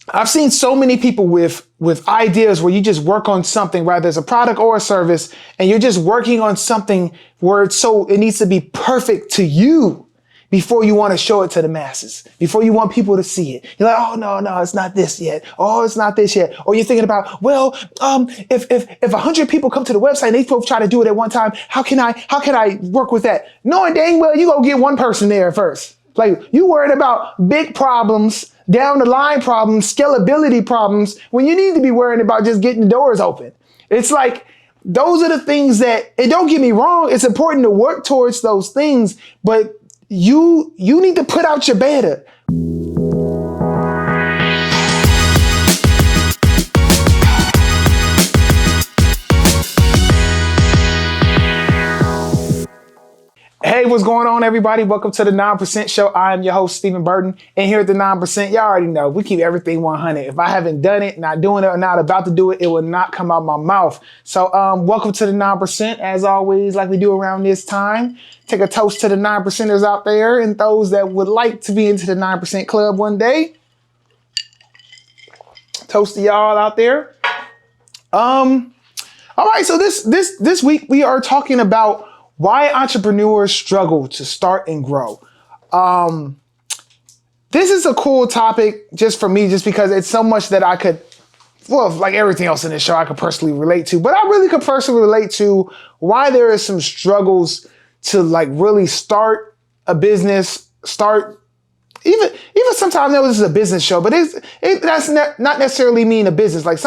I've seen so many people with ideas where you just work on something, whether it's a product or a service, and you're just working on something where it needs to be perfect to you before you want to show it to the masses, before you want people to see it. You're like, oh no, it's not this yet. Oh, it's not this yet. Or you're thinking about, well, if 100 people come to the website and they both try to do it at one time, how can I work with that? Knowing dang well you gonna get one person there first. Like, you worried about big problems, down the line problems, scalability problems, when you need to be worrying about just getting the doors open. It's like, those are the things that, and don't get me wrong, it's important to work towards those things, but you need to put out your beta. Hey, what's going on, everybody? Welcome to the 9% Show. I am your host, Steven Burton. And here at the 9%, y'all already know, we keep everything 100. If I haven't done it, not doing it, or not about to do it, it will not come out my mouth. So welcome to the 9%. As always, like we do around this time, take a toast to the 9%ers out there and those that would like to be into the 9% club one day. Toast to y'all out there. All right, so this week we are talking about why entrepreneurs struggle to start and grow. This is a cool topic just for me, just because it's so much that I could, well, like everything else in this show, I could personally relate to. But I really could personally relate to why there is some struggles to like really start a business, even sometimes this is a business show, but that's not necessarily mean a business. Like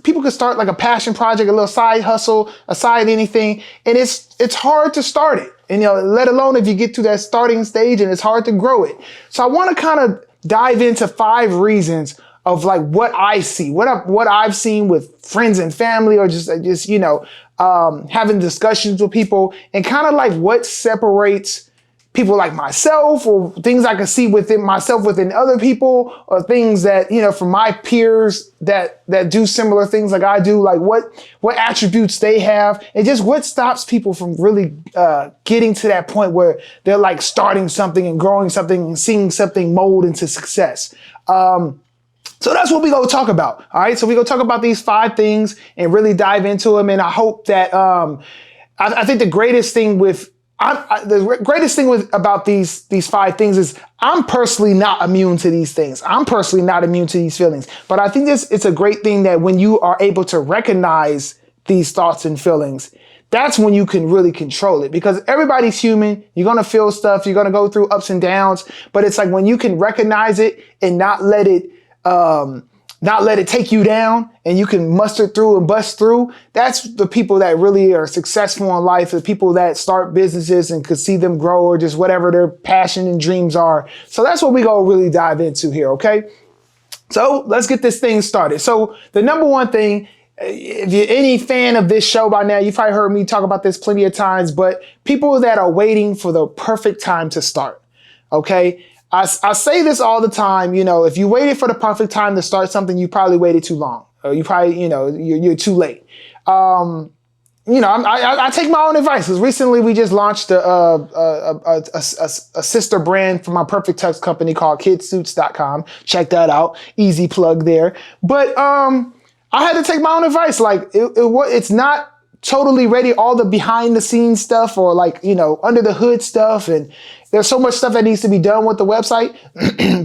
people could start like a passion project, a little side hustle, a side anything, and it's hard to start it. And let alone if you get to that starting stage and it's hard to grow it. So I want to kind of dive into 5 reasons of like what I see, what I've seen with friends and family, or just having discussions with people, and kind of like what separates people like myself, or things I can see within myself, within other people, or things that, from my peers that do similar things like I do, like what attributes they have, and just what stops people from really getting to that point where they're like starting something and growing something and seeing something mold into success. So that's what we're going to talk about. All right. So we're going to talk about these 5 things and really dive into them. And I hope that, I think the greatest thing about these 5 things is I'm personally not immune to these things. I'm personally not immune to these feelings. But I think it's a great thing that when you are able to recognize these thoughts and feelings, that's when you can really control it, because everybody's human. You're going to feel stuff. You're going to go through ups and downs. But it's like when you can recognize it and not let it take you down, and you can muster through and bust through. That's the people that really are successful in life, the people that start businesses and could see them grow, or just whatever their passion and dreams are. So that's what we go really dive into here. Okay. So let's get this thing started. So the number one thing, if you're any fan of this show by now, you've probably heard me talk about this plenty of times, but people that are waiting for the perfect time to start. Okay. I say this all the time, if you waited for the perfect time to start something, you probably waited too long, or you probably, you're too late. I take my own advice, because recently we just launched a sister brand for my perfecttux company called kidssuits.com. Check that out. Easy plug there. But I had to take my own advice. Like it's not totally ready, all the behind the scenes stuff, or like, under the hood stuff. And there's so much stuff that needs to be done with the website,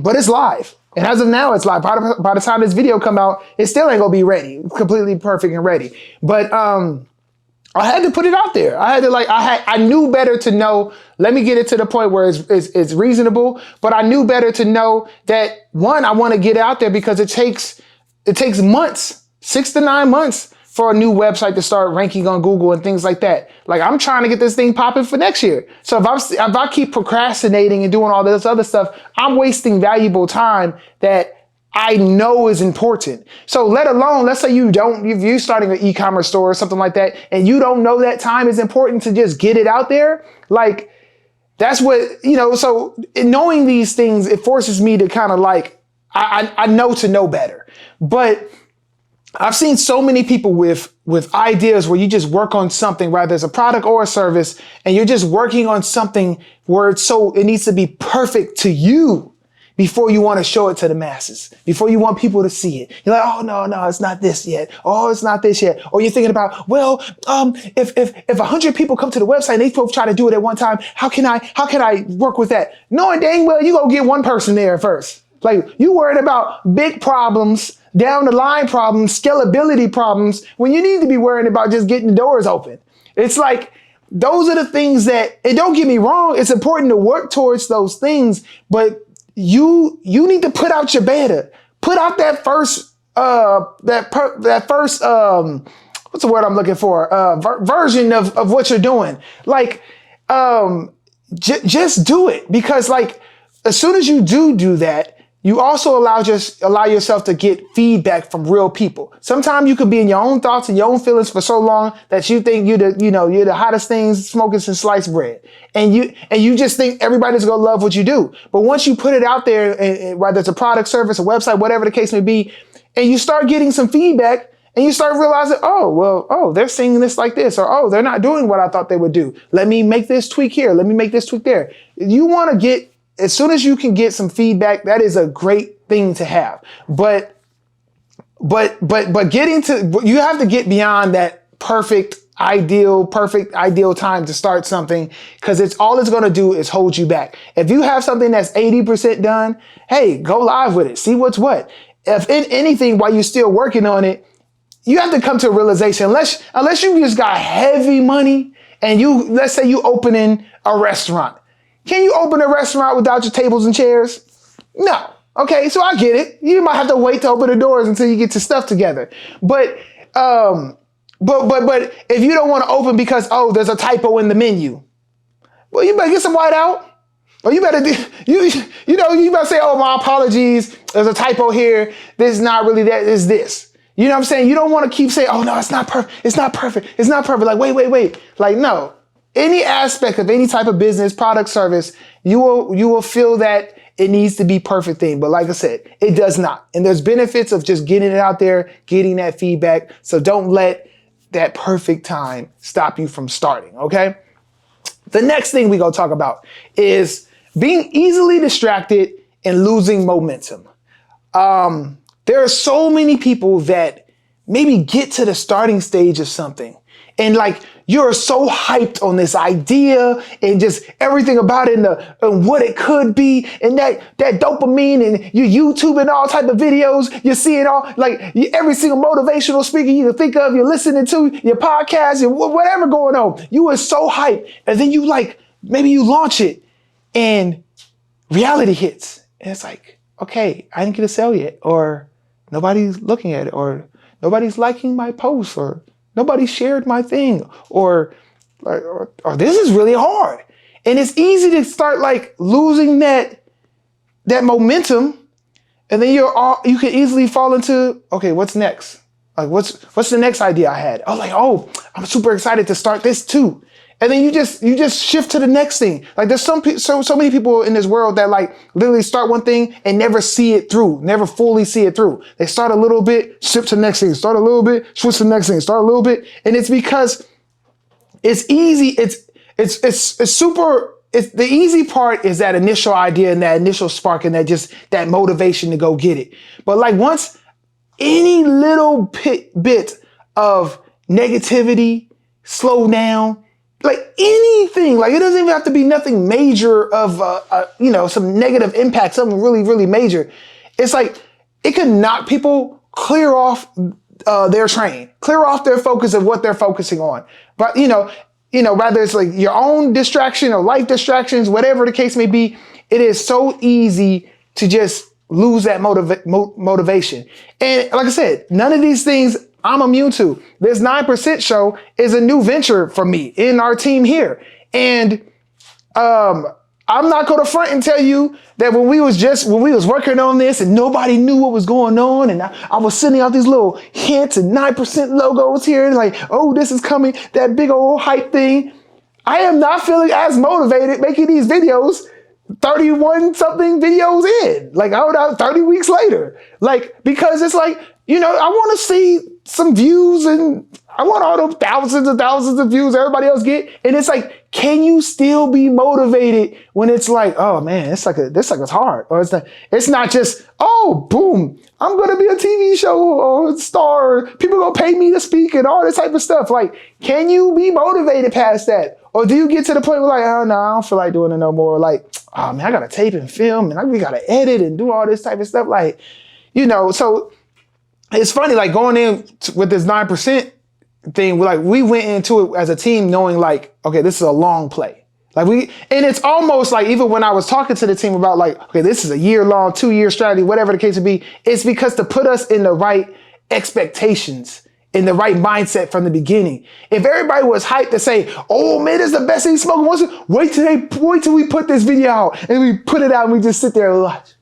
but it's live. And as of now, it's live. By the time this video come out, it still ain't gonna be ready, completely perfect and ready. But I had to put it out there. I knew better to know, let me get it to the point where it's reasonable. But I knew better to know that, one, I want to get it out there, because it takes months, 6 to 9 months, for a new website to start ranking on Google and things like that. Like, I'm trying to get this thing popping for next year. So if I keep procrastinating and doing all this other stuff, I'm wasting valuable time that I know is important. So let alone, let's say if you're starting an e-commerce store or something like that, and you don't know that time is important to just get it out there, like, that's what, so knowing these things, it forces me to kind of like, I know to know better. But I've seen so many people with ideas where you just work on something, whether it's a product or a service, and you're just working on something where it needs to be perfect to you before you want to show it to the masses, before you want people to see it. You're like, oh, no, it's not this yet. Oh, it's not this yet. Or you're thinking about, well, if 100 people come to the website and they both try to do it at one time, how can I work with that? Knowing dang well, you gonna get one person there first. Like, you worried about big problems, down the line problems, scalability problems, when you need to be worrying about just getting the doors open. It's like, those are the things that, and don't get me wrong, it's important to work towards those things, but you need to put out your beta. Put out that first, what's the word I'm looking for? Version of what you're doing. Like, just do it, because like, as soon as you do that, you also allow yourself to get feedback from real people. Sometimes you could be in your own thoughts and your own feelings for so long that you think you're the hottest things smoking some sliced bread. And you just think everybody's going to love what you do. But once you put it out there, and whether it's a product, service, a website, whatever the case may be, and you start getting some feedback and you start realizing, they're seeing this like this, or, oh, they're not doing what I thought they would do. Let me make this tweak here. Let me make this tweak there. You want to get, as soon as you can get some feedback, that is a great thing to have. But getting to, you have to get beyond that perfect ideal time to start something, because all it's going to do is hold you back. If you have something that's 80% done, hey, go live with it. See what's what. If in anything, while you're still working on it, you have to come to a realization, unless you just got heavy money and let's say you opening a restaurant. Can you open a restaurant without your tables and chairs? No. Okay, so I get it. You might have to wait to open the doors until you get your stuff together. But if you don't want to open because, there's a typo in the menu, well, you better get some whiteout. Or you better you better say, my apologies. There's a typo here. This is not really that. It's this. You know what I'm saying? You don't want to keep saying, no, it's not perfect. It's not perfect. It's not perfect. Like, wait. Like, no. Any aspect of any type of business, product, service, you will feel that it needs to be perfect thing. But like I said, it does not. And there's benefits of just getting it out there, getting that feedback. So don't let that perfect time stop you from starting, okay? The next thing we're going to talk about is being easily distracted and losing momentum. There are so many people that maybe get to the starting stage of something and like, you're so hyped on this idea and just everything about it and what it could be, and that dopamine, and you YouTube and all type of videos. You're seeing all, like, every single motivational speaker you can think of, you're listening to, your podcast, and whatever going on. You are so hyped. And then maybe you launch it and reality hits. And it's like, okay, I didn't get a sale yet, or nobody's looking at it, or nobody's liking my post, or nobody shared my thing, or this is really hard. And it's easy to start like losing that momentum. And then you can easily fall into, okay, what's next? Like, what's the next idea I had? I'm super excited to start this too. And then you just shift to the next thing. Like, there's so many people in this world that like literally start one thing and never see it through, never fully see it through. They start a little bit, shift to the next thing, start a little bit, switch to the next thing, start a little bit. And it's because it's easy. It's super, the easy part is that initial idea and that initial spark and that motivation to go get it. But like, once any little bit of negativity, slow down, like anything, like it doesn't even have to be nothing major of, some negative impact, something really, really major. It's like, it can knock people clear off their train, clear off their focus of what they're focusing on. But, whether it's like your own distraction or life distractions, whatever the case may be, it is so easy to just lose that motivation. And like I said, none of these things I'm immune to. This 9% show is a new venture for me in our team here. And I'm not going to front and tell you that when we was working on this and nobody knew what was going on, and I was sending out these little hints and 9% logos here, and like, this is coming, that big old hype thing. I am not feeling as motivated making these videos 31 something videos in, like 30 weeks later, like, because it's like, I want to see some views and I want all those thousands and thousands of views everybody else get. And it's like, can you still be motivated when it's like, oh man, this is hard. Or it's not just, oh, boom, I'm going to be a TV show or star. People going to pay me to speak and all this type of stuff. Like, can you be motivated past that? Or do you get to the point where like, oh no, I don't feel like doing it no more. Like, oh man, I got to tape and film and we got to edit and do all this type of stuff. Like, so it's funny, like going in with this 9% thing, we went into it as a team knowing like, okay, this is a long play. And it's almost like even when I was talking to the team about like, okay, this is a year-long, 2-year strategy, whatever the case would be, it's because to put us in the right expectations, in the right mindset from the beginning. If everybody was hyped to say, oh man, this is the best thing smoking, wait till we put this video out and we put it out and we just sit there and watch.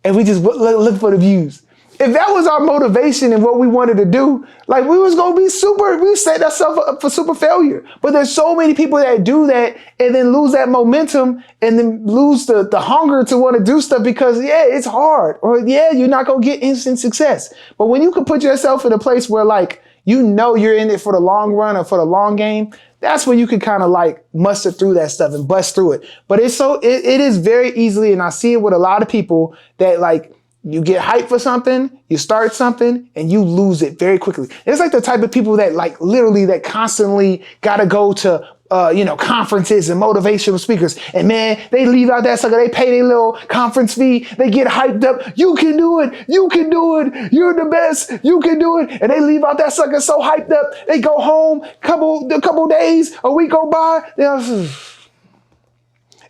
And we just look for the views. If that was our motivation and what we wanted to do, like we set ourselves up for super failure. But there's so many people that do that and then lose that momentum and then lose the hunger to want to do stuff because it's hard or you're not going to get instant success. But when you can put yourself in a place where like, you're in it for the long run or for the long game, that's when you can kind of like muster through that stuff and bust through it. But it is very easily, and I see it with a lot of people that like, you get hyped for something, you start something, and you lose it very quickly. It's like the type of people that like literally that constantly got to go to, conferences and motivational speakers. And man, they leave out that sucker. They pay their little conference fee. They get hyped up. You can do it. You can do it. You're the best. You can do it. And they leave out that sucker so hyped up. They go home, couple days, a week go by.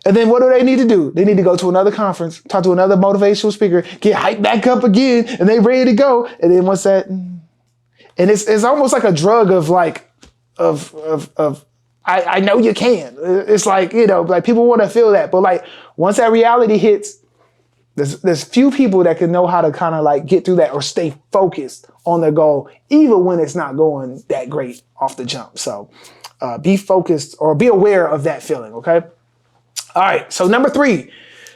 And then what do they need to do? They need to go to another conference, talk to another motivational speaker, get hyped back up again, and they ready to go. And then once that, and it's almost like a drug of like, I know you can. It's like, like people want to feel that. But like once that reality hits, there's few people that can know how to kind of like get through that or stay focused on their goal, even when it's not going that great off the jump. So be focused or be aware of that feeling, okay? All right, so number 3,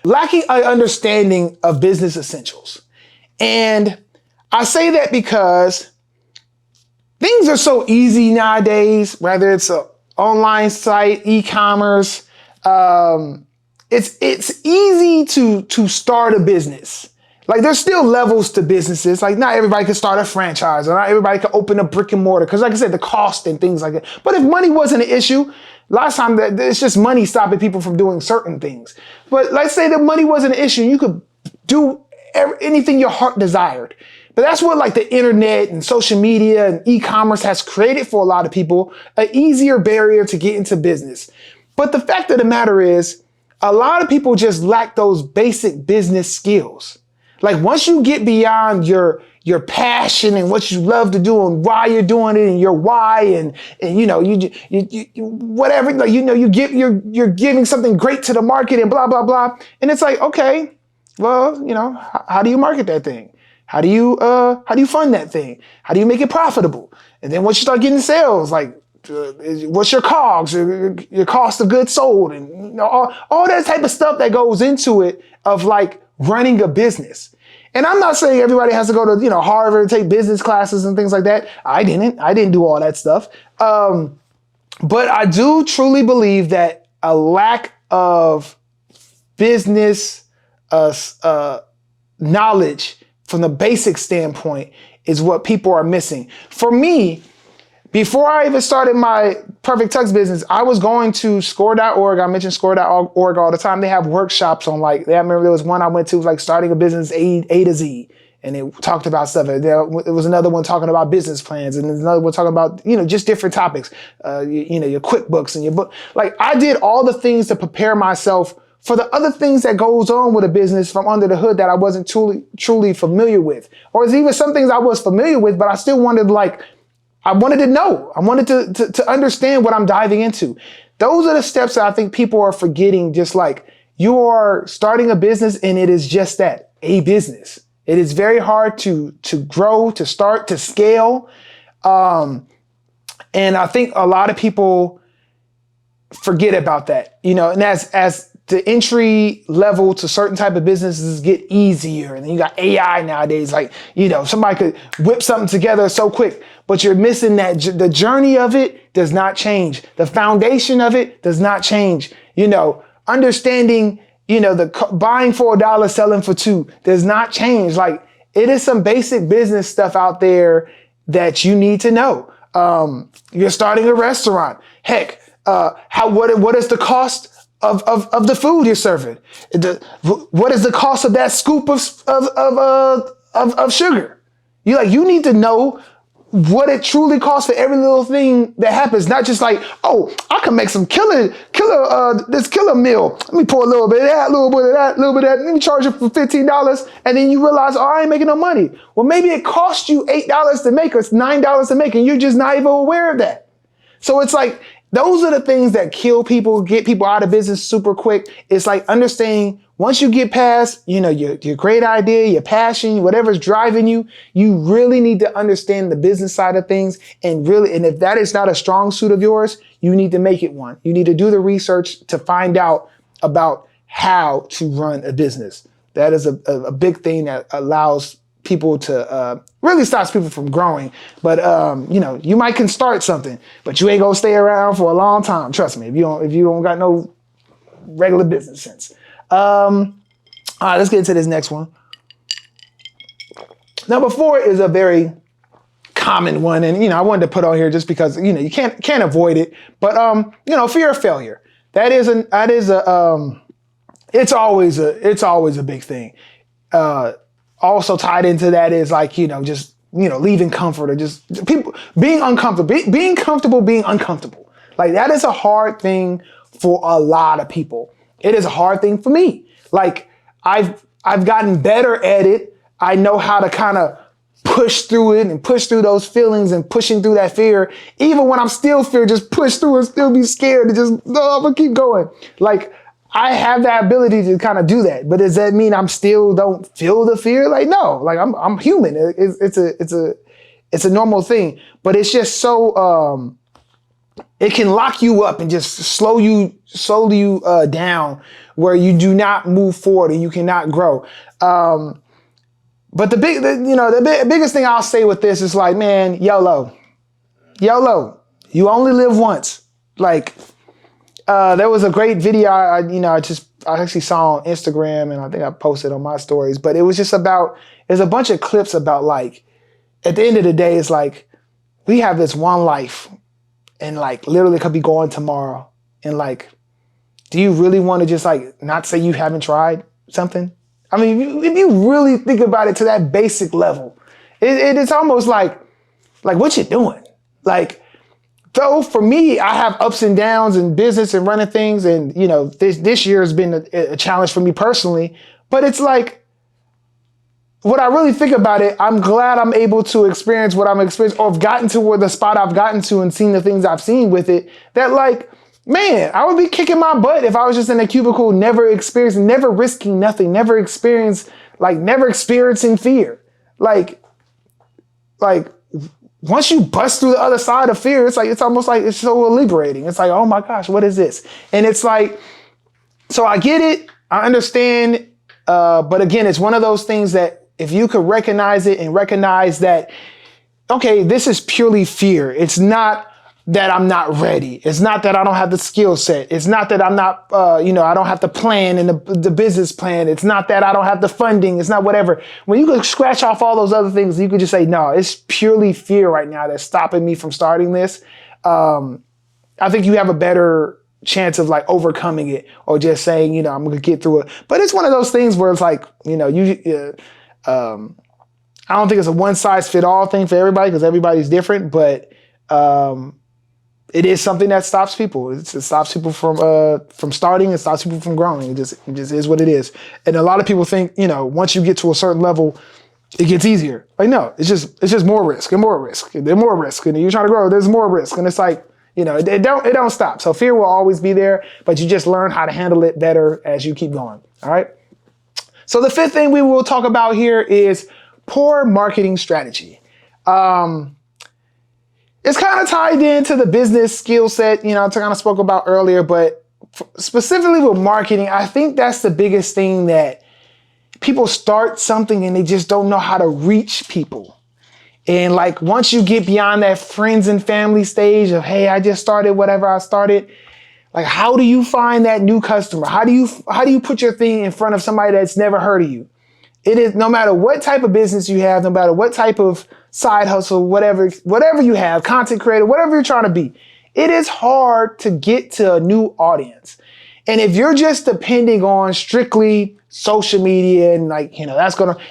lacking an understanding of business essentials. And I say that because things are so easy nowadays, whether it's an online site, ecommerce, it's easy to start a business. Like there's still levels to businesses. Like not everybody can start a franchise or not everybody can open a brick and mortar. Cause like I said, the cost and things like that. But if money wasn't an issue, last time it's just money stopping people from doing certain things. But let's say that money wasn't an issue. You could do anything your heart desired. But that's what like the internet and social media and e-commerce has created for a lot of people, an easier barrier to get into business. But the fact of the matter is a lot of people just lack those basic business skills. Like once you get beyond your passion and what you love to do and why you're doing it and your why and you whatever, like, you're giving something great to the market and blah, blah, blah. And it's like, okay, well, how do you market that thing? How do you fund that thing? How do you make it profitable? And then once you start getting sales, like, what's your COGS, your cost of goods sold and all that type of stuff that goes into it of like running a business. And I'm not saying everybody has to go to, Harvard and take business classes and things like that. I didn't do all that stuff. But I do truly believe that a lack of business knowledge from the basic standpoint is what people are missing. For me, before I even started my perfecttux business, I was going to score.org. I mentioned score.org all the time. They have workshops on I remember there was one I went to, like starting a business A to Z. And it talked about stuff. There was another one talking about business plans. And there's another one talking about, just different topics. Your QuickBooks and your book. Like I did all the things to prepare myself for the other things that goes on with a business from under the hood that I wasn't truly familiar with. Or it's even some things I was familiar with, but I still wanted I wanted to know. I wanted to understand what I'm diving into. Those are the steps that I think people are forgetting. Just like you are starting a business and it is just that, a business. It is very hard to grow, to start, to scale. And I think a lot of people forget about that, and as the entry level to certain type of businesses get easier. And then you got AI nowadays, like, somebody could whip something together so quick, but you're missing that the journey of it does not change. The foundation of it does not change. Understanding, buying for $1, selling for $2 does not change. Like, it is some basic business stuff out there that you need to know. You're starting a restaurant. Heck, what is the cost of the food you're serving? What is the cost of that scoop of sugar? You need to know what it truly costs for every little thing that happens. Not just like, oh, I can make some killer meal. Let me pour a little bit of that, a little bit of that, a little bit of that. Let me charge it for $15. And then you realize, oh, I ain't making no money. Well, maybe it cost you $8 to make or $9 to make, and you're just not even aware of that. So it's like, those are the things that kill people, get people out of business super quick. It's like understanding once you get past, your great idea, your passion, whatever's driving you, you really need to understand the business side of things. And if that is not a strong suit of yours, you need to make it one. You need to do the research to find out about how to run a business. That is a big thing that allows people to really stops people from growing. But you might can start something, but you ain't gonna stay around for a long time. Trust me, if you don't got no regular business sense. All right, let's get into this next one. Number 4 is a very common one, and I wanted to put on here just because you can't avoid it. But fear of failure. It's always a big thing. Also tied into that is like, just, leaving comfort or just people being uncomfortable, being comfortable, being uncomfortable. Like that is a hard thing for a lot of people. It is a hard thing for me. Like I've gotten better at it. I know how to kind of push through it and push through those feelings and pushing through that fear. Even when I'm still fear, just push through and still be scared and just, no, I'm gonna keep going. Like, I have that ability to kind of do that, but does that mean I'm still don't feel the fear? Like, no, like I'm human. It's a normal thing, but it's just so, it can lock you up and just slow you down where you do not move forward and you cannot grow. But the biggest thing I'll say with this is like, man, YOLO, you only live once. Like, there was a great video I actually saw on Instagram, and I think I posted on my stories, but it was just there's a bunch of clips about like, at the end of the day, it's like, we have this one life and like literally could be gone tomorrow. And like, do you really want to just like not say you haven't tried something? I mean, if you really think about it to that basic level, it's almost like what you doing? Like, though for me, I have ups and downs in business and running things. And, this year has been a challenge for me personally, but it's like, when I really think about it, I'm glad I'm able to experience what I'm experiencing, or have gotten to where the spot I've gotten to and seen the things I've seen with it, that like, man, I would be kicking my butt if I was just in a cubicle, never experiencing, never risking nothing, never experiencing fear. Like once you bust through the other side of fear, it's almost like it's so liberating. It's like, oh my gosh, what is this? And it's like, so I get it, I understand, but again, it's one of those things that if you could recognize it and recognize that, okay, this is purely fear. It's not that I'm not ready. It's not that I don't have the skill set. It's not that I'm not, I don't have the plan and the business plan. It's not that I don't have the funding. It's not whatever. When you could scratch off all those other things, you could just say, no, it's purely fear right now that's stopping me from starting this. I think you have a better chance of like overcoming it, or just saying, I'm going to get through it. But it's one of those things where it's like, I don't think it's a one size fit all thing for everybody, because everybody's different, but, it is something that stops people. It stops people from starting. It stops people from growing. It just is what it is. And a lot of people think, once you get to a certain level, it gets easier. Like, no, it's just more risk and more risk. There's more risk. And you're trying to grow, there's more risk. And it's like, it don't stop. So fear will always be there, but you just learn how to handle it better as you keep going. All right. So the 5th thing we will talk about here is poor marketing strategy. It's kind of tied into the business skill set, I kind of spoke about earlier, but specifically with marketing, I think that's the biggest thing, that people start something and they just don't know how to reach people. And like, once you get beyond that friends and family stage of, hey, I just started whatever I started, like, how do you find that new customer? How do you put your thing in front of somebody that's never heard of you? It is, no matter what type of business you have, no matter what type of side hustle, whatever you have, content creator, whatever you're trying to be, it is hard to get to a new audience. And if you're just depending on strictly social media and like, and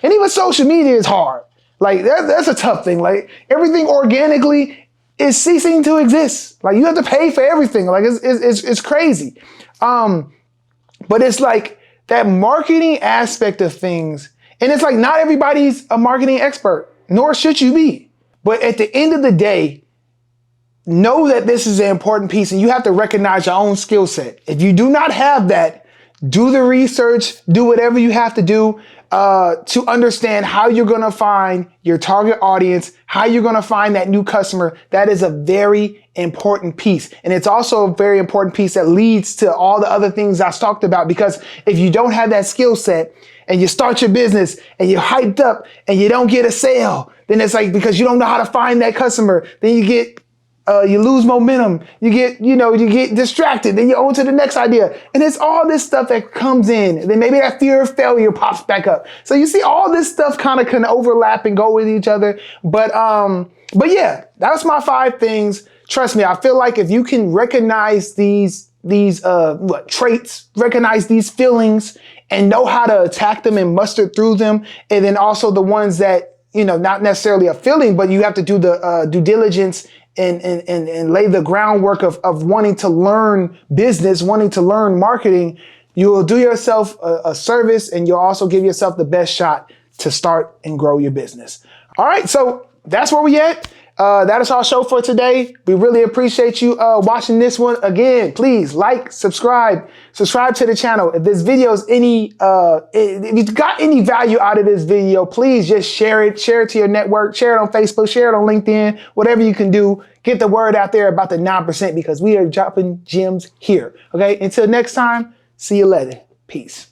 even social media is hard. Like that's a tough thing. Like everything organically is ceasing to exist. Like you have to pay for everything. Like it's crazy. But it's like that marketing aspect of things. And it's like, not everybody's a marketing expert, nor should you be. But at the end of the day, know that this is an important piece, and you have to recognize your own skill set. If you do not have that, do the research, do whatever you have to do to understand how you're going to find your target audience, how you're going to find that new customer. That is a very important piece. And it's also a very important piece that leads to all the other things I talked about, because if you don't have that skill set and you start your business and you're hyped up and you don't get a sale, then it's like, because you don't know how to find that customer, then you lose momentum, you get distracted, then you're on to the next idea. And it's all this stuff that comes in. And then maybe that fear of failure pops back up. So you see all this stuff kind of can overlap and go with each other. But yeah, that's my 5 things. Trust me, I feel like if you can recognize these traits, recognize these feelings, and know how to attack them and muster through them, and then also the ones that, not necessarily a feeling, but you have to do the due diligence and lay the groundwork of wanting to learn business, wanting to learn marketing, you will do yourself a service, and you'll also give yourself the best shot to start and grow your business. All right, so that's where we at. That is our show for today. We really appreciate you watching this one. Again, please like, subscribe to the channel. If this video is if you got any value out of this video, please just share it to your network, share it on Facebook, share it on LinkedIn, whatever you can do. Get the word out there about the 9%, because we are dropping gems here. Okay, until next time, see you later. Peace.